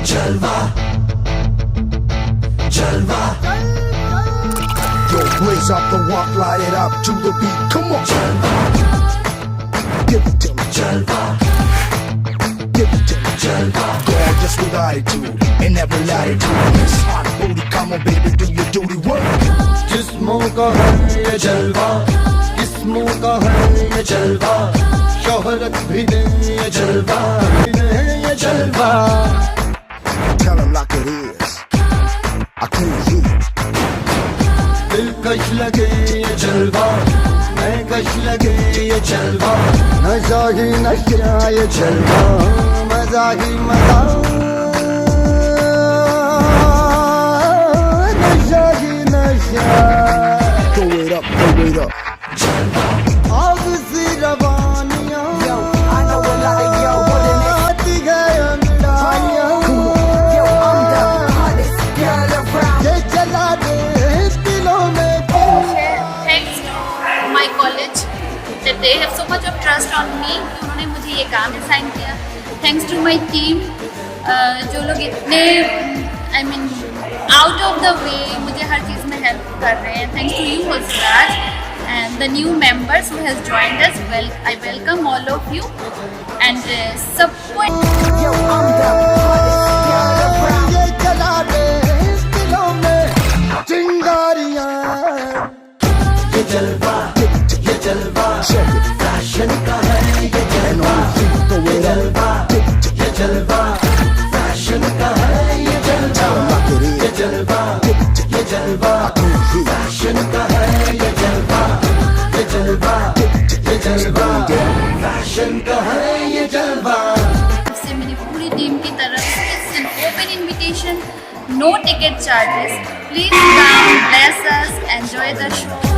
जलवा जलवा Yo, blaze up the walk, light it up to the beat. Come on, जलवा give it to me, जलवा give it to me, जलवा gorgeous with attitude and every latitude. Miss hot booty, come on baby, do your duty work. जिस्मों का है ये जलवा, किस्मों का है ये जलवा, शोहरत भी दे ये जलवा, ये जलवा। Tell them like it is. I can't hear. दिलकश लगे ये जलवा, मैं कश लगे ये जलवा, नशा ही नशा ये जलवा, मजा ही मजा, नशा ही नशा। Throw it up, throw it up. आग सी रवानियां, I know a lot of y'all wanting it. आती गए अंगड़ाइयां, Yo, I'm the hottest girl around. ये जला दे दिलों में। Thanks to my college that they have so much of trust on me कि उन्होंने मुझे ये काम असाइन किया. Thanks to my team जो लोग इतने I mean out of the way मुझे हर चीज़ में हेल्प कर रहे हैं. Thanks to you also Raj and the new members who has joined us. Well, I welcome all of you and support. Yo, I'm the hottest girl around. ये जला दे दिलों में चिंगारियां, ये जलवा फैशन का है ये जलवा, ये जलवा फैशन का है ये जलवा, ये जलवा फैशन का है ये जलवा, ये जलवा फैशन का है ये जलवा। से मेरी पूरी टीम की तरफ से it's an open invitation, no ticket charges. Please come, bless us, enjoy the show.